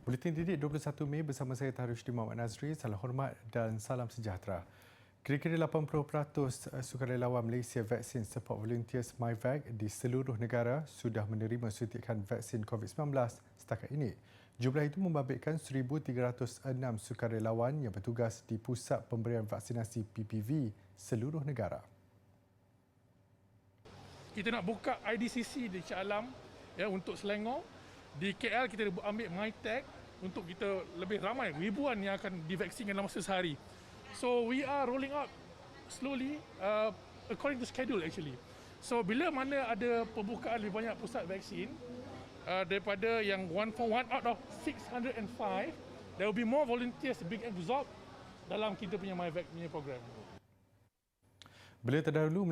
Buletin Didik 21 Mei bersama saya Tarushdin Muhammad Nazri. Salam hormat dan salam sejahtera. Kira-kira 80% sukarelawan Malaysia Vaksin Support Volunteers MyVac di seluruh negara sudah menerima suntikan vaksin COVID-19 setakat ini. Jumlah itu membabitkan 1,306 sukarelawan yang bertugas di Pusat Pemberian Vaksinasi PPV seluruh negara. Kita nak buka IDCC di Shah Alam ya, untuk Selangor. Di KL kita ambil MyTag untuk kita lebih ramai, ribuan yang akan divaksinkan dalam masa sehari. So we are rolling out slowly according to schedule actually. So bila mana ada pembukaan lebih banyak pusat vaksin daripada yang one out of 605, there will be more volunteers being absorbed dalam kita punya MyVac punya program. Beliau terdahulu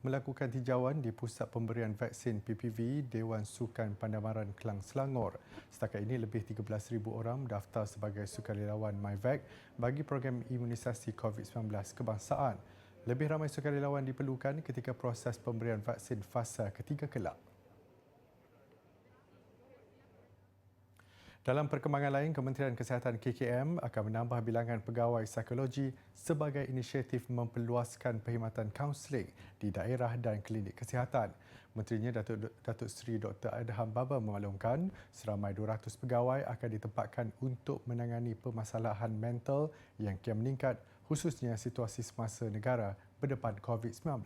melakukan tinjauan di Pusat Pemberian Vaksin PPV Dewan Sukan Pandamaran Kelang Selangor. Setakat ini lebih 13,000 orang mendaftar sebagai sukarelawan MyVac bagi program imunisasi COVID-19 kebangsaan. Lebih ramai sukarelawan diperlukan ketika proses pemberian vaksin fasa ketiga kelak. Dalam perkembangan lain, Kementerian Kesihatan KKM akan menambah bilangan pegawai psikologi sebagai inisiatif memperluaskan perkhidmatan kaunseling di daerah dan klinik kesihatan. Menterinya Datuk Seri Dr. Adham Baba memaklumkan seramai 200 pegawai akan ditempatkan untuk menangani permasalahan mental yang kian meningkat, khususnya situasi semasa negara berdepan COVID-19.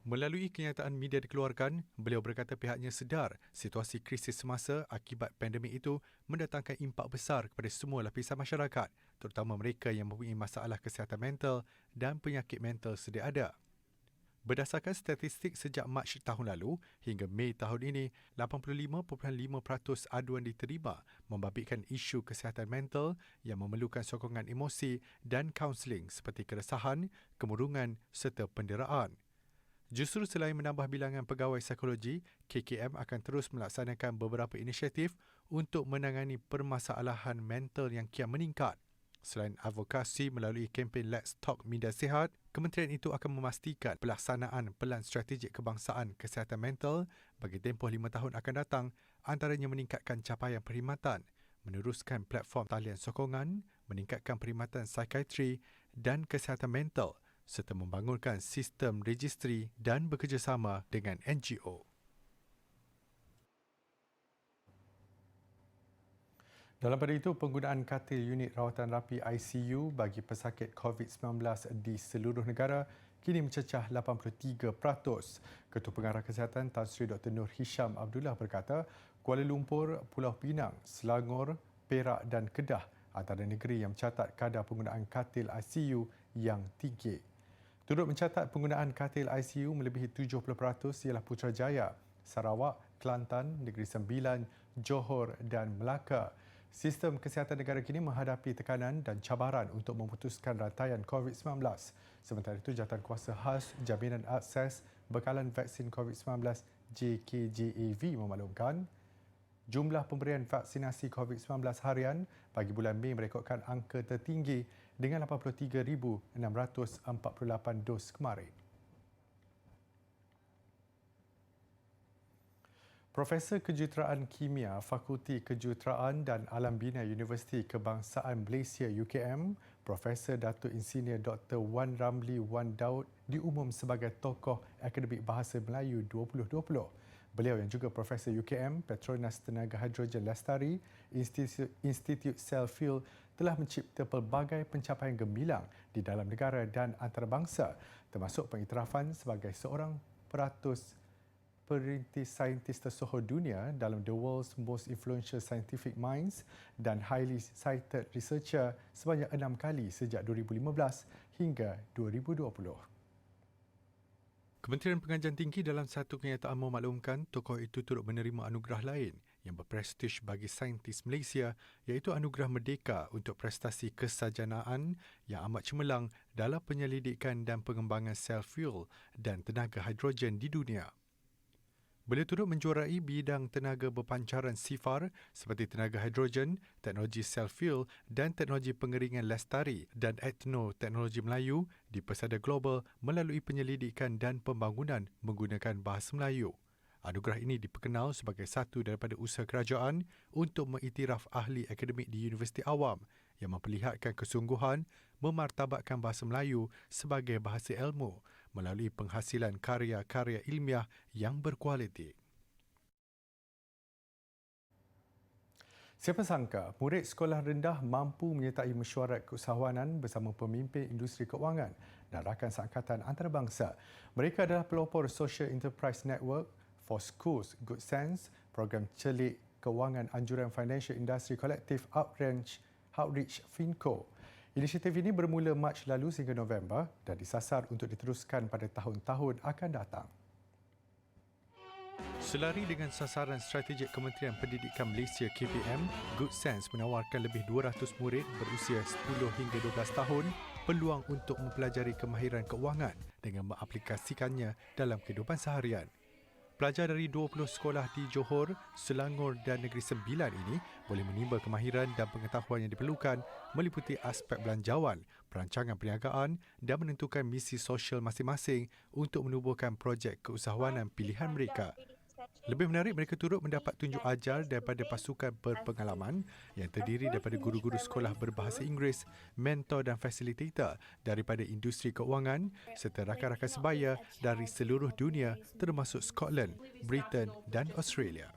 Melalui kenyataan media dikeluarkan, beliau berkata pihaknya sedar situasi krisis semasa akibat pandemik itu mendatangkan impak besar kepada semua lapisan masyarakat, terutama mereka yang mempunyai masalah kesihatan mental dan penyakit mental sedia ada. Berdasarkan statistik sejak Mac tahun lalu hingga Mei tahun ini, 85.5% aduan diterima membabitkan isu kesihatan mental yang memerlukan sokongan emosi dan kaunseling seperti keresahan, kemurungan serta penderaan. Justru selain menambah bilangan pegawai psikologi, KKM akan terus melaksanakan beberapa inisiatif untuk menangani permasalahan mental yang kian meningkat. Selain advokasi melalui kempen Let's Talk Minda Sihat, kementerian itu akan memastikan pelaksanaan Pelan Strategik Kebangsaan Kesihatan Mental bagi tempoh 5 tahun akan datang, antaranya meningkatkan capaian perkhidmatan, meneruskan platform talian sokongan, meningkatkan perkhidmatan psikiatri dan kesihatan mental, serta membangunkan sistem registri dan bekerjasama dengan NGO. Dalam pada itu, penggunaan katil unit rawatan rapi ICU bagi pesakit COVID-19 di seluruh negara kini mencecah 83%. Ketua Pengarah Kesihatan Tan Sri Dr. Nur Hisham Abdullah berkata, Kuala Lumpur, Pulau Pinang, Selangor, Perak dan Kedah antara negeri yang mencatat kadar penggunaan katil ICU yang tinggi. Turut mencatat penggunaan katil ICU melebihi 70% ialah Putrajaya, Sarawak, Kelantan, Negeri Sembilan, Johor dan Melaka. Sistem kesihatan negara kini menghadapi tekanan dan cabaran untuk memutuskan rantaian COVID-19. Sementara itu, Jawatankuasa Khas Jaminan Akses Bekalan Vaksin COVID-19 JKJAV memaklumkan jumlah pemberian vaksinasi COVID-19 harian bagi bulan Mei merekodkan angka tertinggi dengan 83,648 dos kemarin. Profesor Kejuruteraan Kimia Fakulti Kejuruteraan dan Alam Bina Universiti Kebangsaan Malaysia UKM, Profesor Datuk Insinyur Dr. Wan Ramli Wan Daud diumum sebagai tokoh akademik Bahasa Melayu 2020. Beliau yang juga Profesor UKM, Petronas Tenaga Hidrogen Lestari, Institut Cellfield telah mencipta pelbagai pencapaian gemilang di dalam negara dan antarabangsa, termasuk pengiktirafan sebagai seorang peratus perintis saintis tersohor dunia dalam The World's Most Influential Scientific Minds dan Highly Cited Researcher sebanyak 6 kali sejak 2015 hingga 2020. Kementerian Pengajian Tinggi dalam satu kenyataan memaklumkan tokoh itu turut menerima anugerah lain yang berprestij bagi saintis Malaysia, iaitu Anugerah Merdeka untuk prestasi kesarjanaan yang amat cemerlang dalam penyelidikan dan pengembangan sel fuel dan tenaga hidrogen di dunia. Beliau turut menjuarai bidang tenaga berpancaran sifar seperti tenaga hidrogen, teknologi sel fuel dan teknologi pengeringan lestari dan etno-teknologi Melayu di pesada global melalui penyelidikan dan pembangunan menggunakan bahasa Melayu. Anugerah ini diperkenal sebagai satu daripada usaha kerajaan untuk mengiktiraf ahli akademik di Universiti Awam yang memperlihatkan kesungguhan memartabatkan bahasa Melayu sebagai bahasa ilmu melalui penghasilan karya-karya ilmiah yang berkualiti. Siapa sangka murid sekolah rendah mampu menyertai mesyuarat keusahawanan bersama pemimpin industri keuangan dan rakan seangkatan antarabangsa. Mereka adalah pelopor Social Enterprise Network for Schools Good Sense, program celik kewangan anjuran Financial Industry Collective Outreach Finco. Inisiatif ini bermula Mac lalu sehingga November dan disasar untuk diteruskan pada tahun-tahun akan datang. Selari dengan sasaran strategik Kementerian Pendidikan Malaysia KPM, Good Sense menawarkan lebih 200 murid berusia 10 hingga 12 tahun peluang untuk mempelajari kemahiran keuangan dengan mengaplikasikannya dalam kehidupan seharian. Pelajar dari 20 sekolah di Johor, Selangor dan Negeri Sembilan ini boleh menimba kemahiran dan pengetahuan yang diperlukan meliputi aspek belanjawan, perancangan perniagaan dan menentukan misi sosial masing-masing untuk menubuhkan projek keusahawanan pilihan mereka. Lebih menarik, mereka turut mendapat tunjuk ajar daripada pasukan berpengalaman yang terdiri daripada guru-guru sekolah berbahasa Inggeris, mentor dan fasilitator daripada industri keuangan serta rakan-rakan sebaya dari seluruh dunia termasuk Scotland, Britain dan Australia.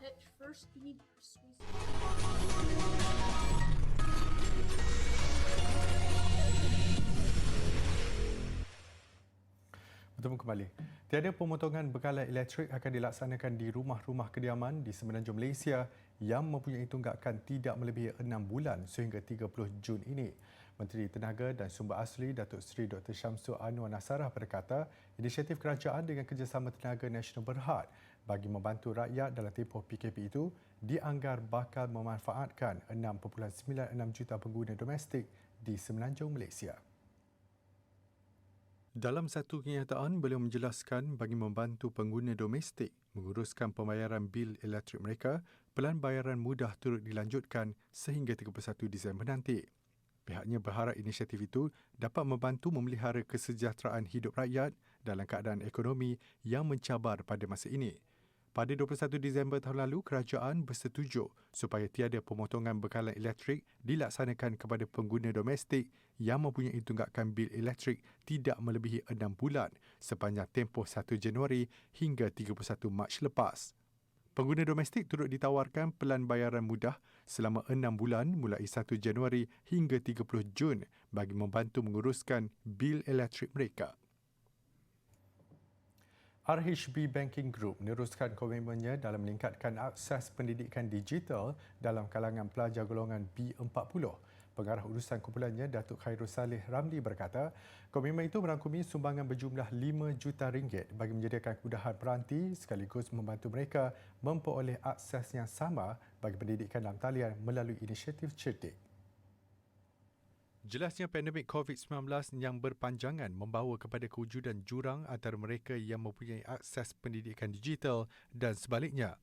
Bertemu kembali. Tiada pemotongan bekalan elektrik akan dilaksanakan di rumah-rumah kediaman di semenanjung Malaysia yang mempunyai tunggakan tidak melebihi 6 bulan sehingga 30 Jun ini. Menteri Tenaga dan Sumber Asli Datuk Seri Dr. Syamsul Anwar Nasarah berkata, inisiatif kerajaan dengan kerjasama Tenaga Nasional Berhad bagi membantu rakyat dalam tempoh PKP itu dianggar bakal memanfaatkan 6.96 juta pengguna domestik di semenanjung Malaysia. Dalam satu kenyataan, beliau menjelaskan bagi membantu pengguna domestik menguruskan pembayaran bil elektrik mereka, pelan bayaran mudah turut dilanjutkan sehingga 31 Disember nanti. Pihaknya berharap inisiatif itu dapat membantu memelihara kesejahteraan hidup rakyat dalam keadaan ekonomi yang mencabar pada masa ini. Pada 21 Disember tahun lalu, kerajaan bersetuju supaya tiada pemotongan bekalan elektrik dilaksanakan kepada pengguna domestik yang mempunyai tunggakan bil elektrik tidak melebihi 6 bulan sepanjang tempoh 1 Januari hingga 31 Mac lepas. Pengguna domestik turut ditawarkan pelan bayaran mudah selama 6 bulan mulai 1 Januari hingga 30 Jun bagi membantu menguruskan bil elektrik mereka. RHB Banking Group meneruskan komitmennya dalam meningkatkan akses pendidikan digital dalam kalangan pelajar golongan B40. Pengarah urusan kumpulannya, Datuk Khairul Saleh Ramli berkata, komitmen itu merangkumi sumbangan berjumlah RM5 juta bagi menyediakan kemudahan peranti sekaligus membantu mereka memperoleh akses yang sama bagi pendidikan dalam talian melalui inisiatif cerdik. Jelasnya pandemik COVID-19 yang berpanjangan membawa kepada kewujudan jurang antara mereka yang mempunyai akses pendidikan digital dan sebaliknya.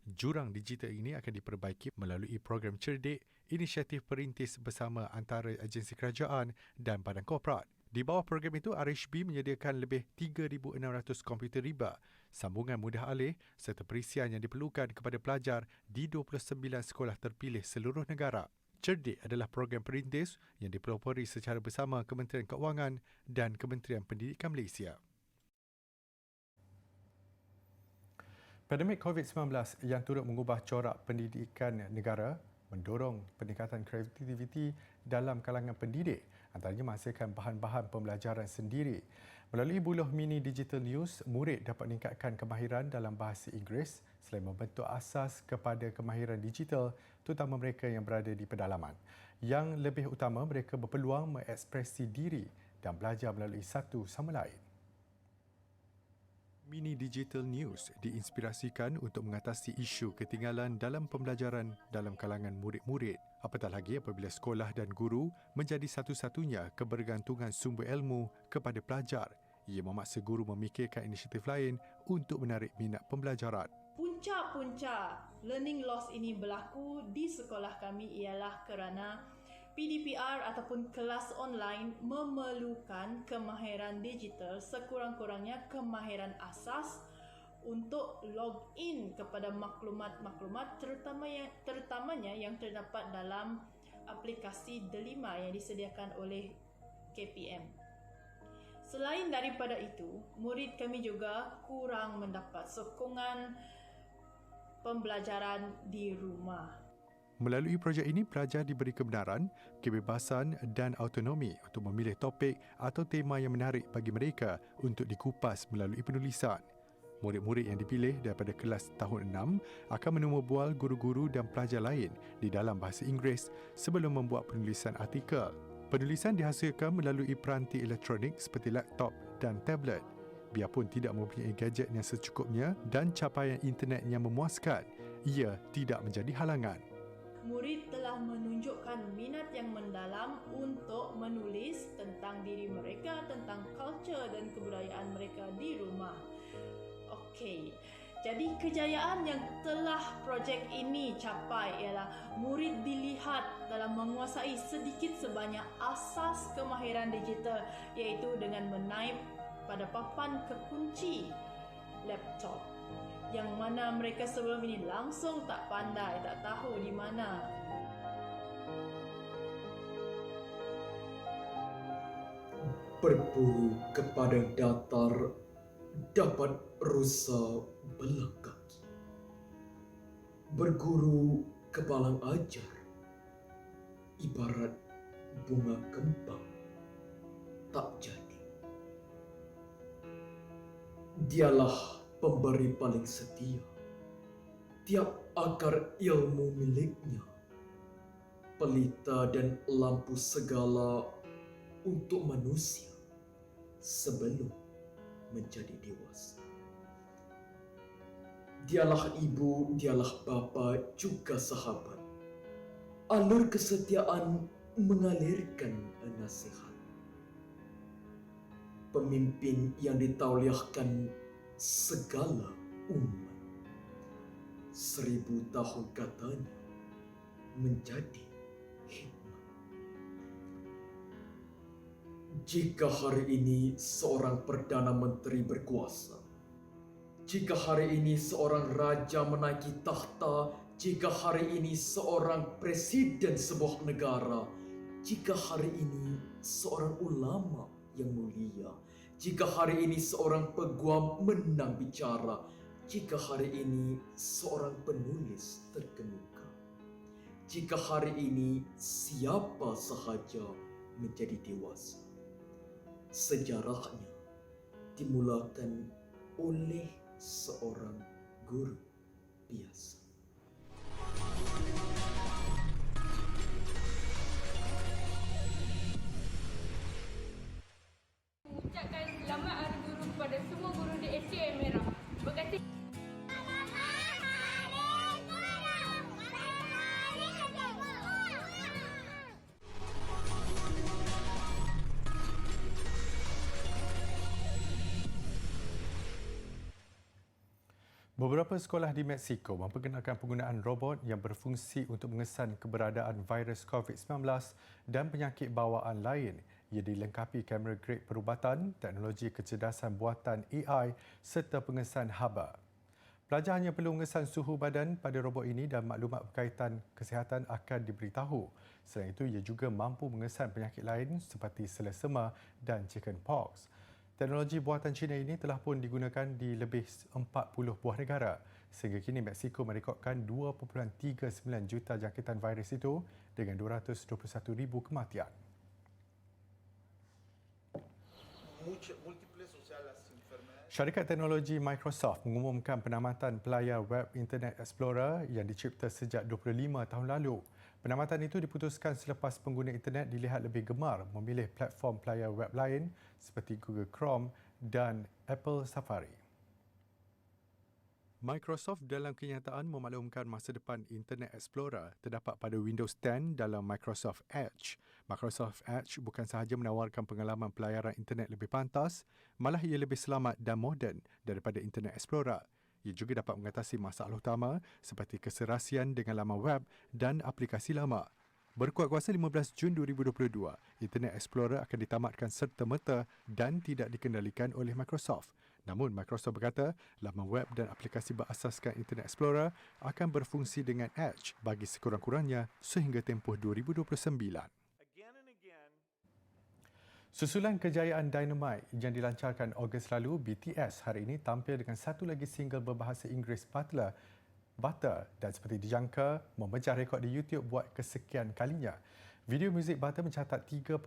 Jurang digital ini akan diperbaiki melalui program cerdik, inisiatif perintis bersama antara agensi kerajaan dan badan korporat. Di bawah program itu, RHB menyediakan lebih 3,600 komputer riba, sambungan mudah alih serta perisian yang diperlukan kepada pelajar di 29 sekolah terpilih seluruh negara. Cerdik adalah program perintis yang dipelopori secara bersama Kementerian Keuangan dan Kementerian Pendidikan Malaysia. Pandemik COVID-19 yang turut mengubah corak pendidikan negara mendorong peningkatan kreativiti dalam kalangan pendidik, antaranya menghasilkan bahan-bahan pembelajaran sendiri. Melalui buluh mini Digital News, murid dapat meningkatkan kemahiran dalam bahasa Inggeris selain membentuk asas kepada kemahiran digital, terutama mereka yang berada di pedalaman. Yang lebih utama, mereka berpeluang mengekspresi diri dan belajar melalui satu sama lain. Mini Digital News diinspirasikan untuk mengatasi isu ketinggalan dalam pembelajaran dalam kalangan murid-murid. Apatah lagi apabila sekolah dan guru menjadi satu-satunya kebergantungan sumber ilmu kepada pelajar. Ia memaksa guru memikirkan inisiatif lain untuk menarik minat pembelajaran. Punca-punca learning loss ini berlaku di sekolah kami ialah kerana PDPR ataupun kelas online memerlukan kemahiran digital, sekurang-kurangnya kemahiran asas untuk log in kepada maklumat-maklumat terutamanya yang terdapat dalam aplikasi Delima yang disediakan oleh KPM. Selain daripada itu, murid kami juga kurang mendapat sokongan pembelajaran di rumah. Melalui projek ini, pelajar diberi kebenaran, kebebasan dan autonomi untuk memilih topik atau tema yang menarik bagi mereka untuk dikupas melalui penulisan. Murid-murid yang dipilih daripada kelas tahun 6 akan menemu bual guru-guru dan pelajar lain di dalam bahasa Inggeris sebelum membuat penulisan artikel. Penulisan dihasilkan melalui peranti elektronik seperti laptop dan tablet. Biarpun tidak mempunyai gadget yang secukupnya dan capaian internet yang memuaskan, ia tidak menjadi halangan. Murid telah menunjukkan minat yang mendalam untuk menulis tentang diri mereka, tentang culture dan kebudayaan mereka di rumah. Okey, jadi kejayaan yang telah projek ini capai ialah murid dilihat dalam menguasai sedikit sebanyak asas kemahiran digital, iaitu dengan menaip pada papan kekunci laptop, yang mana mereka sebelum ini langsung tak pandai, tak tahu di mana. Berburu ke padang datar dapat rusa belah kaki. Berguru ke balang ajar ibarat bunga kembang tak jadi. Dialah pemberi paling setia. Tiap akar ilmu miliknya, pelita dan lampu segala untuk manusia sebelum menjadi dewasa. Dialah ibu, dialah bapa, juga sahabat. Alur kesetiaan mengalirkan nasihat. Pemimpin yang ditauliahkan segala umat. 1000 tahun katanya menjadi hikmah. Jika hari ini seorang Perdana Menteri berkuasa, jika hari ini seorang raja menaiki takhta, jika hari ini seorang presiden sebuah negara, jika hari ini seorang ulama yang mulia, jika hari ini seorang peguam menang bicara, jika hari ini seorang penulis terkemuka, jika hari ini siapa sahaja menjadi dewasa, sejarahnya dimulakan oleh seorang guru biasa. Mengucapkan selamat Hari Guru kepada semua guru di STM Merah. Berkata Beberapa sekolah di Mexico memperkenalkan penggunaan robot yang berfungsi untuk mengesan keberadaan virus COVID-19 dan penyakit bawaan lain. Ia dilengkapi kamera grade perubatan, teknologi kecerdasan buatan AI serta pengesan haba. Pelajar hanya perlu mengesan suhu badan pada robot ini dan maklumat berkaitan kesihatan akan diberitahu. Selain itu, ia juga mampu mengesan penyakit lain seperti selesema dan chickenpox. Teknologi buatan China ini telah pun digunakan di lebih 40 buah negara. Sehingga kini Mexico merekodkan 2.39 juta jangkitan virus itu dengan 221,000 kematian. Syarikat teknologi Microsoft mengumumkan penamatan pelayar web Internet Explorer yang dicipta sejak 25 tahun lalu. Penamatan itu diputuskan selepas pengguna internet dilihat lebih gemar memilih platform pelayar web lain seperti Google Chrome dan Apple Safari. Microsoft dalam kenyataan memaklumkan masa depan Internet Explorer terdapat pada Windows 10 dalam Microsoft Edge. Microsoft Edge bukan sahaja menawarkan pengalaman pelayaran internet lebih pantas, malah ia lebih selamat dan moden daripada Internet Explorer. Ia juga dapat mengatasi masalah utama seperti keserasian dengan laman web dan aplikasi lama. Berkuat kuasa 15 Jun 2022, Internet Explorer akan ditamatkan serta-merta dan tidak dikendalikan oleh Microsoft. Namun, Microsoft berkata laman web dan aplikasi berasaskan Internet Explorer akan berfungsi dengan Edge bagi sekurang-kurangnya sehingga tempoh 2029. Susulan kejayaan Dynamite yang dilancarkan Ogos lalu, BTS hari ini tampil dengan satu lagi single berbahasa Inggeris Butter dan seperti dijangka memecah rekod di YouTube buat kesekian kalinya. Video muzik Butter mencatat 3.89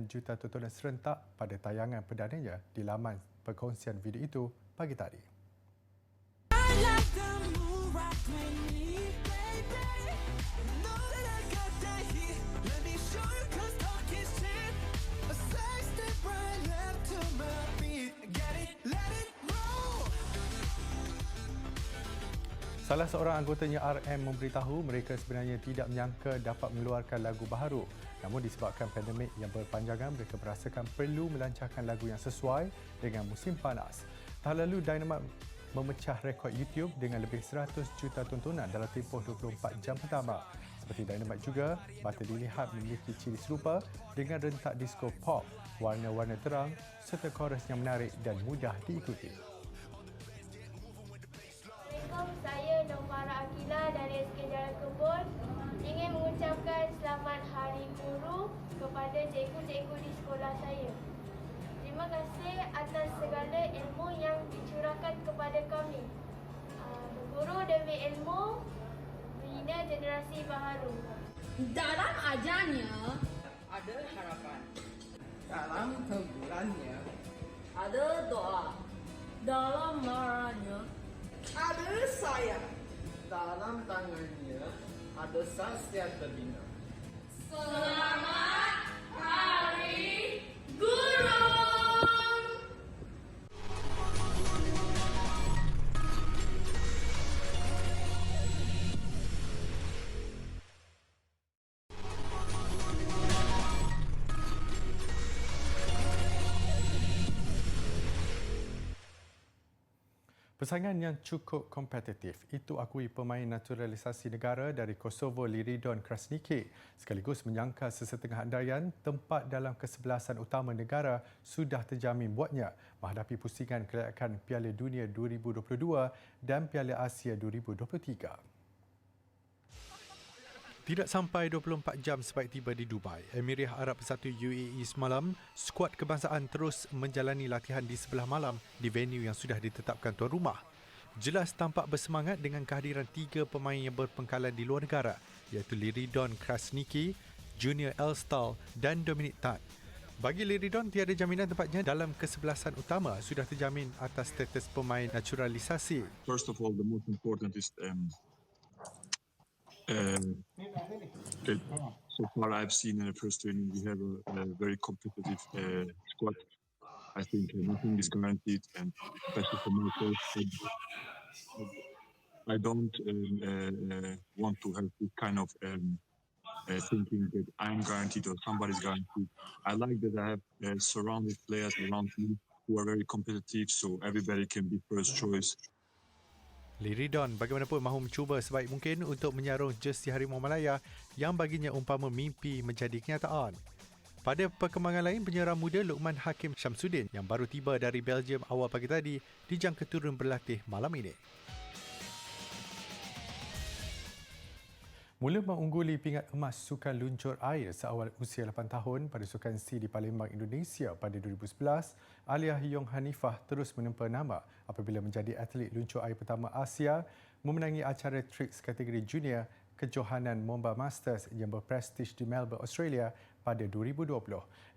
juta tontonan serentak pada tayangan perdananya di laman perkongsian video itu pagi tadi. Salah seorang anggotanya RM memberitahu mereka sebenarnya tidak menyangka dapat mengeluarkan lagu baharu. Namun disebabkan pandemik yang berpanjangan, mereka merasakan perlu melancarkan lagu yang sesuai dengan musim panas. Tahun lalu Dynamite memecah rekod YouTube dengan lebih 100 juta tontonan dalam tempoh 24 jam pertama. Seperti Dynamite juga, Butter dilihat memiliki ciri serupa dengan rentak disco pop, warna-warna terang serta chorus yang menarik dan mudah diikuti. Saya Novara Akila dari SK Jalan Kebun ingin mengucapkan selamat Hari Guru kepada cikgu-cikgu di sekolah saya. Terima kasih atas segala ilmu yang dicurahkan kepada kami. Berguru demi ilmu, membina generasi baharu. Dalam ajarnya, ada harapan. Dalam tembulannya, ada doa. Dalam marahnya, ada sayang. Dalam tangannya, ada sastia terbina. Selamat Hari Guru! Persaingan yang cukup kompetitif itu akui pemain naturalisasi negara dari Kosovo Liridon Krasniqi sekaligus menyangka sesetengah andaian tempat dalam kesebelasan utama negara sudah terjamin buatnya menghadapi pusingan kelayakan Piala Dunia 2022 dan Piala Asia 2023. Tidak sampai 24 jam sebaik tiba di Dubai, Emirat Arab Bersatu UAE semalam, skuad kebangsaan terus menjalani latihan di sebelah malam di venue yang sudah ditetapkan tuan rumah. Jelas tampak bersemangat dengan kehadiran 3 pemain yang berpengkalan di luar negara, iaitu Liridon Krasniqi, Junior Elstal dan Dominic Tan. Bagi Liridon, tiada jaminan tempatnya dalam kesebelasan utama sudah terjamin atas status pemain naturalisasi. First of all, the most important is that so far I've seen in the first training we have a very competitive squad. I think nothing is guaranteed, and especially for myself, I don't want to have this kind of thinking that I'm guaranteed or somebody's guaranteed. I like that I have surrounded players around me who are very competitive, so everybody can be first choice. Liridon bagaimanapun mahu mencuba sebaik mungkin untuk menyarung jersey Harimau Malaya yang baginya umpama mimpi menjadi kenyataan. Pada perkembangan lain, penyerang muda Luqman Hakim Syamsuddin yang baru tiba dari Belgium awal pagi tadi dijangka turun berlatih malam ini. Mula mengungguli pingat emas sukan luncur air seawal usia 8 tahun pada Sukan C di Palembang, Indonesia pada 2011, Alia Hyong Hanifah terus menempa nama apabila menjadi atlet luncur air pertama Asia memenangi acara Tricks kategori junior kejohanan Momba Masters yang berprestij di Melbourne, Australia pada 2020.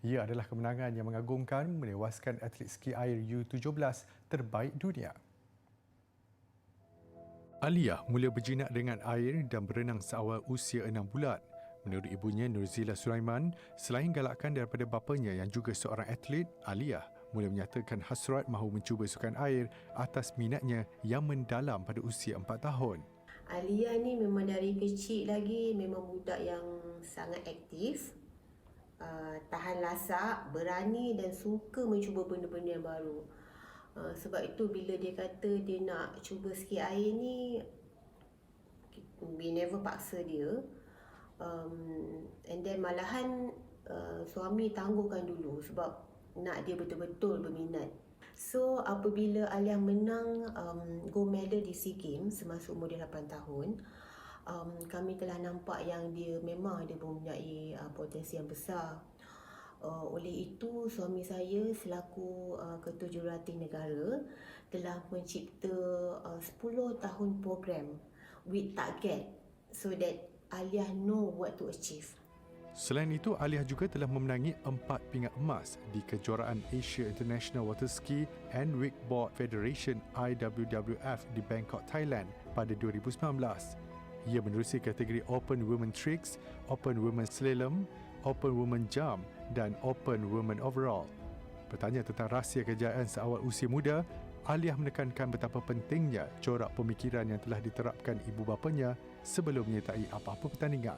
Ia adalah kemenangan yang mengagumkan, menewaskan atlet ski air U17 terbaik dunia. Alia mula berjinak dengan air dan berenang seawal usia 6 bulan. Menurut ibunya Nurzila Sulaiman, selain galakan daripada bapanya yang juga seorang atlet, Alia mula menyatakan hasrat mahu mencuba sukan air atas minatnya yang mendalam pada usia 4 tahun. Alia ni memang dari kecil lagi memang budak yang sangat aktif, tahan lasak, berani dan suka mencuba benda-benda yang baru. Sebab itu bila dia kata dia nak cuba ski air ni, we never paksa dia. And then malahan suami tangguhkan dulu sebab nak dia betul-betul berminat. So apabila Alia menang gold medal di SEA Games semasa umur dia 8 tahun, kami telah nampak yang dia memang ada mempunyai potensi yang besar. Oleh itu, suami saya selaku Ketua Jurulatih Negara telah mencipta 10 tahun program with target so that Alia know what to achieve. Selain itu, Alia juga telah memenangi 4 pingat emas di kejuaraan Asia International Water Ski and Wakeboard Federation IWWF di Bangkok, Thailand pada 2019. Ia menerusi kategori Open Women Tricks, Open Women Slalom, Open Women Jump dan Open Women Overall. Bertanya tentang rahsia kejayaan seawal usia muda, Alia menekankan betapa pentingnya corak pemikiran yang telah diterapkan ibu bapanya sebelum menyertai apa-apa pertandingan.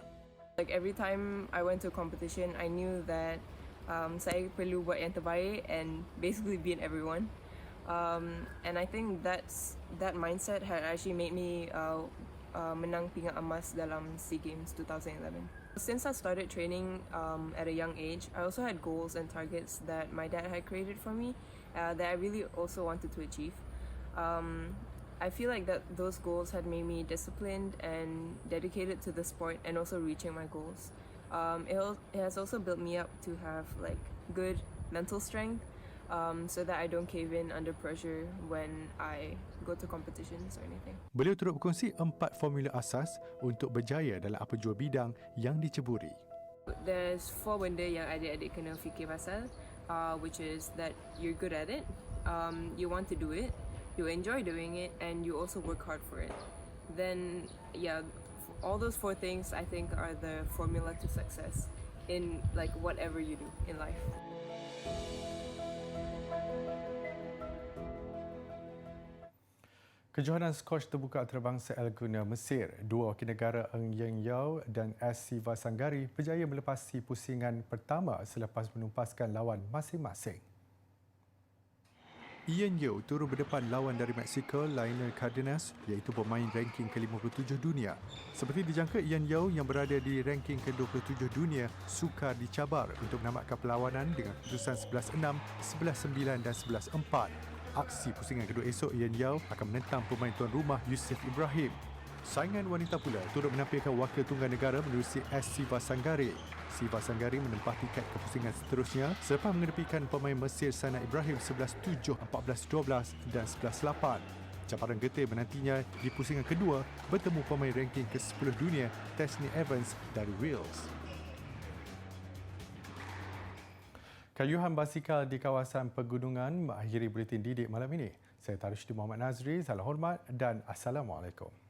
Like every time I went to a competition, I knew that saya perlu buat yang terbaik and basically beat everyone. And I think that mindset had actually made me menang pingat emas dalam SEA Games 2011. Since I started training at a young age, I also had goals and targets that my dad had created for me that I really also wanted to achieve. I feel like that those goals had made me disciplined and dedicated to the sport and also reaching my goals. It has also built me up to have like good mental strength so that I don't cave in under pressure when I go to competitions or anything. Beliau turut berkongsi 4 formula asas untuk berjaya dalam apa jua bidang yang diceburi. There's 4 benda yang adik-adik kena fikir pasal, which is that you're good at it, you want to do it, you enjoy doing it, and you also work hard for it. Then, yeah, all those 4 things I think are the formula to success in like whatever you do in life. Kejohanan skuash terbuka antarabangsa Elguna Mesir, 2 wakil negara Eng Yeng Yao dan S. Siva Sanggari berjaya melepasi pusingan pertama selepas menumpaskan lawan masing-masing. Ian Yeo turut berdepan lawan dari Mexico, Lionel Cardenas, iaitu pemain ranking ke-57 dunia. Seperti dijangka, Ian Yeo yang berada di ranking ke-27 dunia sukar dicabar untuk menamatkan perlawanan dengan keputusan 11-6, 11-9 dan 11-4. Aksi pusingan kedua esok, Ian Yeo akan menentang pemain tuan rumah Yusuf Ibrahim. Saingan wanita pula turut menampilkan wakil tunggal negara menerusi S. Siva Sanggari. Siva Sanggari menempah tiket ke pusingan seterusnya selepas mengenepikan pemain Mesir Sana Ibrahim 11-7, 14-12 dan 11-8. Cabaran getih menantinya di pusingan kedua bertemu pemain ranking ke-10 dunia Tesni Evans dari Wales. Kayuhan basikal di kawasan pegunungan mengakhiri buletin didik malam ini. Saya Tarusydi Muhammad Nazri, salam hormat dan Assalamualaikum.